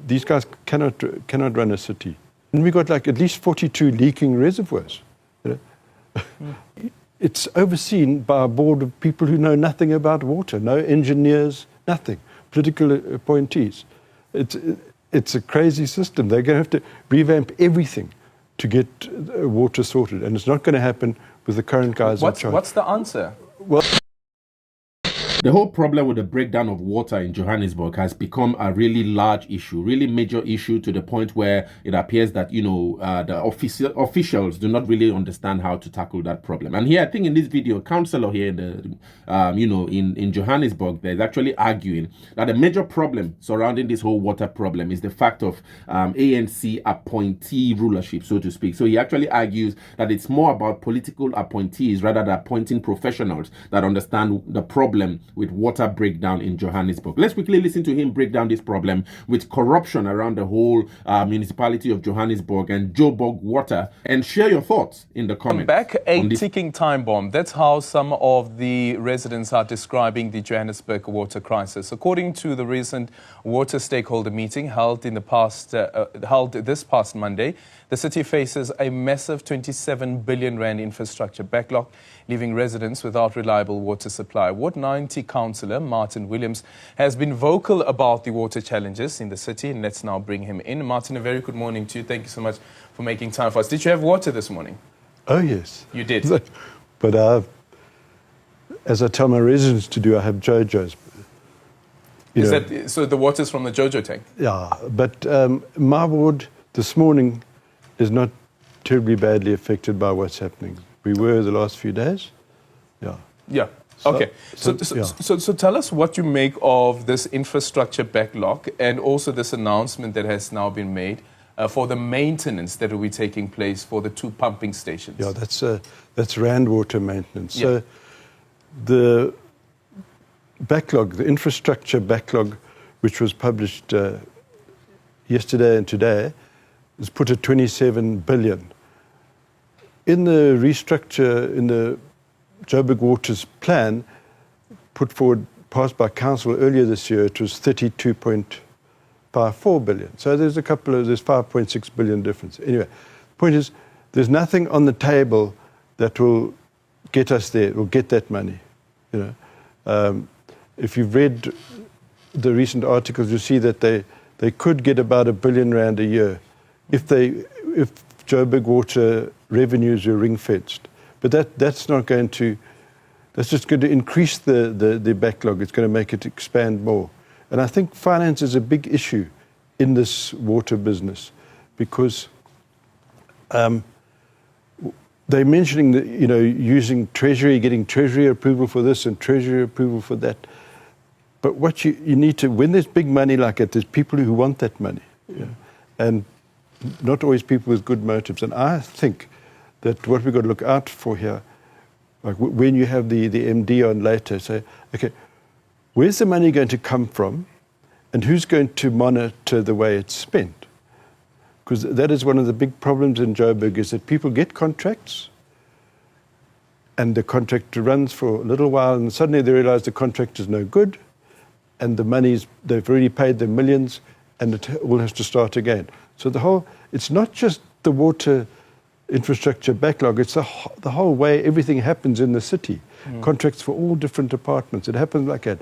these guys cannot run a city. And we got like at least 42 leaking reservoirs. You know? It's overseen by a board of people who know nothing about water, no engineers, nothing, political appointees. It's a crazy system. They're going to have to revamp everything to get water sorted, and it's not going to happen with the current guys in charge. What's the answer? Well, the whole problem with the breakdown of water in Johannesburg has become a really large issue, really major issue, to the point where it appears that, you know, the officials do not really understand how to tackle that problem. And here, I think in this video, councillor here in the, you know, in Johannesburg, there's actually arguing that the major problem surrounding this whole water problem is the fact of ANC appointee rulership, so to speak. So he actually argues that it's more about political appointees rather than appointing professionals that understand the problem with water breakdown in Johannesburg. Let's quickly listen to him break down this problem with corruption around the whole municipality of Johannesburg and Joburg water, and share your thoughts in the comments. Back a ticking time bomb. That's how some of the residents are describing the Johannesburg water crisis. According to the recent water stakeholder meeting held this past Monday, the city faces a massive 27 billion rand infrastructure backlog, leaving residents without reliable water supply. Ward 90 Councillor Martin Williams has been vocal about the water challenges in the city, and let's now bring him in. Martin, a very good morning to you. Thank you so much for making time for us. Did you have water this morning? oh yes. You did? But as I tell my residents to do, I have JoJo's. So the water's from the JoJo tank? Yeah, but my ward this morning is not terribly badly affected by what's happening. We were the last few days. Yeah. Yeah. Okay. So tell us what you make of this infrastructure backlog and also this announcement that has now been made for the maintenance that will be taking place for the 2 pumping stations. Yeah, that's Rand water maintenance. Yeah. So the backlog, the infrastructure backlog, which was published yesterday and today, is put at 27 billion. In the restructure, in the Joburg Water's plan, put forward, passed by council earlier this year, it was 32.54 billion. So there's 5.6 billion difference. Anyway, the point is, there's nothing on the table that will get us there, will get that money. You know, if you've read the recent articles, you see that they could get about R1 billion a year if Joburg Water revenues were ring-fenced. But that's not going to, that's just going to increase the backlog. It's going to make it expand more. And I think finance is a big issue in this water business, because they're mentioning that, you know, using Treasury, getting Treasury approval for this and Treasury approval for that. But what you need to, when there's big money like that, there's people who want that money. You know, and not always people with good motives. And I think that what we've got to look out for here, like when you have the MD on later, say, okay, where's the money going to come from, and who's going to monitor the way it's spent? Because that is one of the big problems in Joburg, is that people get contracts, and the contract runs for a little while, and suddenly they realize the contract is no good, and the money's, they've already paid their millions, and it all has to start again. So it's not just the water infrastructure backlog, it's the whole way everything happens in the city. Contracts for all different departments, it happens like that.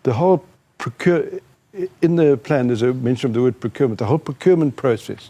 The whole in the plan, there's a mention of the word procurement. The whole procurement process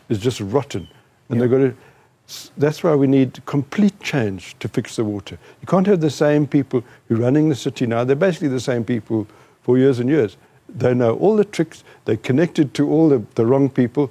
is just rotten. And they've got to, that's why we need complete change to fix the water. You can't have the same people who are running the city now. They're basically the same people for years and years. They know all the tricks, they're connected to all the wrong people,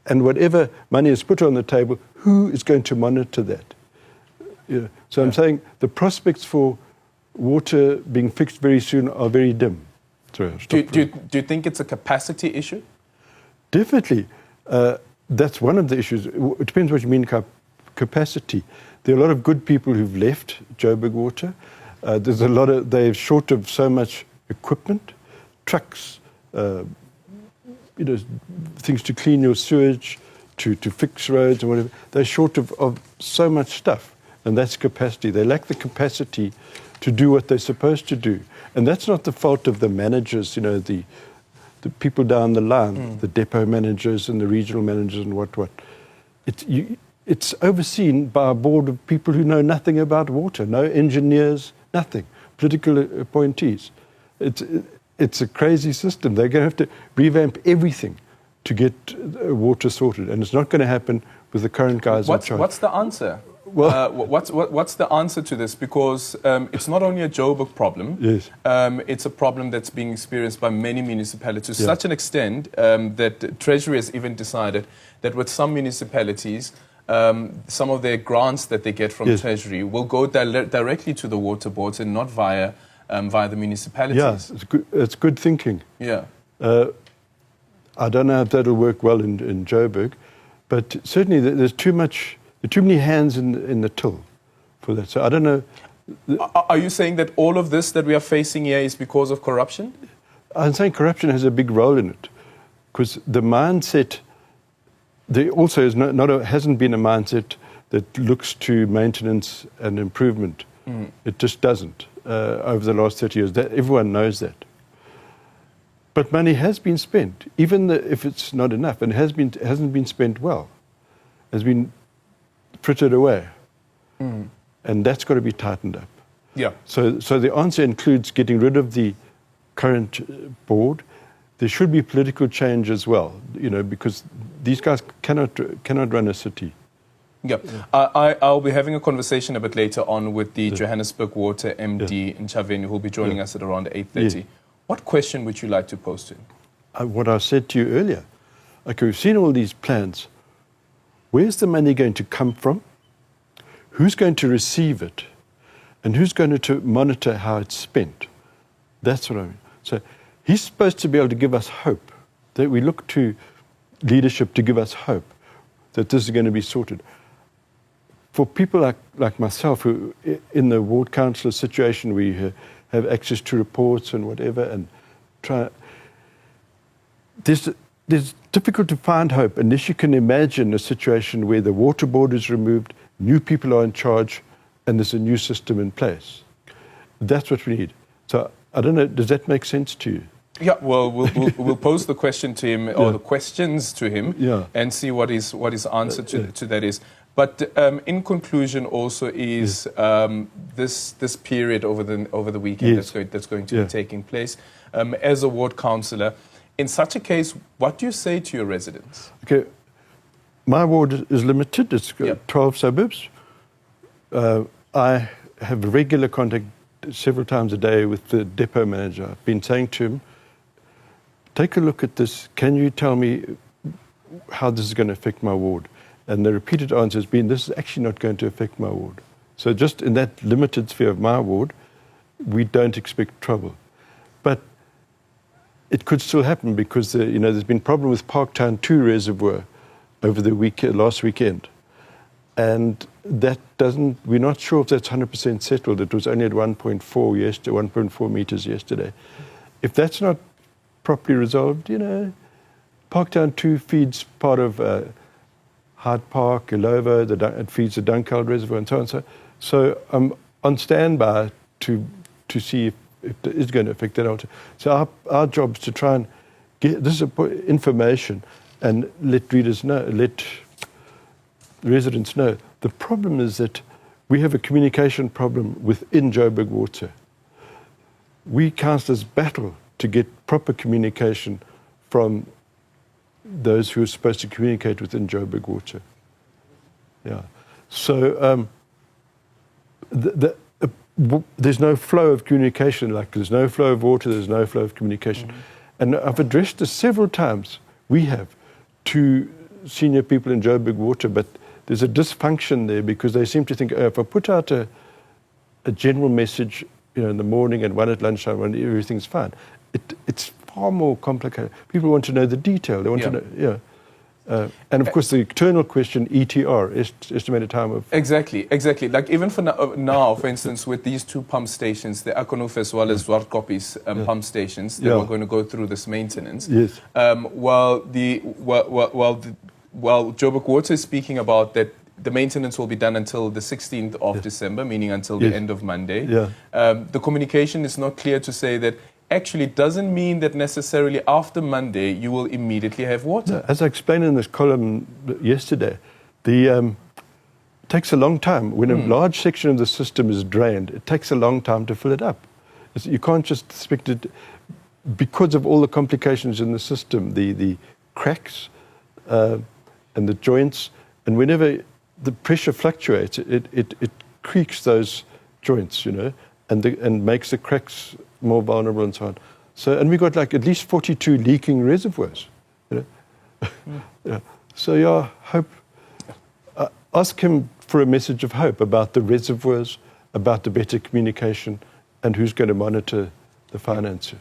and whatever money is put on the table, who is going to monitor that? You know, so I'm saying the prospects for water being fixed very soon are very dim. Sorry, do you think it's a capacity issue? Definitely. That's one of the issues. It depends what you mean by capacity. There are a lot of good people who've left Joburg Water. They're short of so much equipment, trucks, you know, things to clean your sewage, to fix roads and whatever. They're short of so much stuff, and that's capacity. They lack the capacity to do what they're supposed to do. And that's not the fault of the managers, you know, the the people down the line, the depot managers and the regional managers and what. It's overseen by a board of people who know nothing about water, no engineers, nothing, political appointees. It's a crazy system. They're going to have to revamp everything to get water sorted, and it's not going to happen with the current guys in charge. What's the answer? Well, what's the answer to this? Because it's not only a Joburg problem. Yes. It's a problem that's being experienced by many municipalities to Yeah. such an extent that Treasury has even decided that with some municipalities, some of their grants that they get from Yes. Treasury will go directly to the water boards and not via the municipalities. yeah, it's good thinking. Yeah. I don't know if that'll work well in Joburg, but certainly there's too many hands in the till for that. So I don't know. Are you saying that all of this that we are facing here is because of corruption? I'm saying corruption has a big role in it, because the mindset, there also hasn't been a mindset that looks to maintenance and improvement. It just doesn't over the last 30 years. Everyone knows that. But money has been spent, even if it's not enough, and hasn't been spent well, has been frittered away, and that's got to be tightened up. Yeah. So the answer includes getting rid of the current board. There should be political change as well, because these guys cannot run a city. Yeah. I'll be having a conversation a bit later on with the Johannesburg Water MD in Chaveni, who will be joining us at around 8:30. Yeah. What question would you like to pose to him? What I said to you earlier. Okay, we've seen all these plans. Where's the money going to come from? Who's going to receive it? And who's going to monitor how it's spent? That's what I mean. So he's supposed to be able to give us hope, that we look to leadership to give us hope that this is going to be sorted. For people like myself, who in the ward councillor situation, we have access to reports and whatever, and there's difficult to find hope unless you can imagine a situation where the water board is removed, new people are in charge, and there's a new system in place. That's what we need. So I don't know, does that make sense to you? Yeah, well, we'll pose the question to him, or the questions to him, and see what his answer to that is. But in conclusion, also is this period over the weekend that's going to be taking place. As a ward councillor, in such a case, what do you say to your residents? Okay, my ward is limited. It's 12 suburbs. I have regular contact several times a day with the depot manager. I've been saying to him, take a look at this. Can you tell me how this is going to affect my ward? And the repeated answer has been, this is actually not going to affect my ward. So just in that limited sphere of my ward, we don't expect trouble. But it could still happen because there's been a problem with Parktown 2 reservoir over the last weekend. And we're not sure if that's 100% settled. It was only at 1.4 meters yesterday. If that's not properly resolved, Parktown 2 feeds part of Hyde Park, Illovo, it feeds the Dunkeld Reservoir and so on. So I'm on standby to see if it is going to affect that altar. So our job is to try and get this information and let residents know. The problem is that we have a communication problem within Joburg Water. We councillors battle to get proper communication from those who are supposed to communicate within Joburg Water. Yeah. So there's no flow of communication, like there's no flow of water, there's no flow of communication. And I've addressed this several times, we have, to senior people in Joburg Water, but there's a dysfunction there because they seem to think, if I put out a general message in the morning and one at lunchtime, when everything's fine, it's far more complicated. People want to know the detail. They want to know, and of course the eternal question, ETR, estimated time of... Exactly. Like even for now, for instance, with these two pump stations, the Akonuf as well as Zwartkopies pump stations, that are going to go through this maintenance. Yes. While Joburg Water is speaking about that the maintenance will be done until the 16th of December, meaning until the end of Monday. Yeah. The communication is not clear to say that actually doesn't mean that necessarily after Monday you will immediately have water. As I explained in this column yesterday, it takes a long time. When a large section of the system is drained, it takes a long time to fill it up. You can't just expect it, because of all the complications in the system, the cracks and the joints, and whenever the pressure fluctuates, it creaks those joints, and makes the cracks more vulnerable and so on. So, and we got like at least 42 leaking reservoirs. Yeah. So, hope. Ask him for a message of hope about the reservoirs, about the better communication, and who's going to monitor the finances.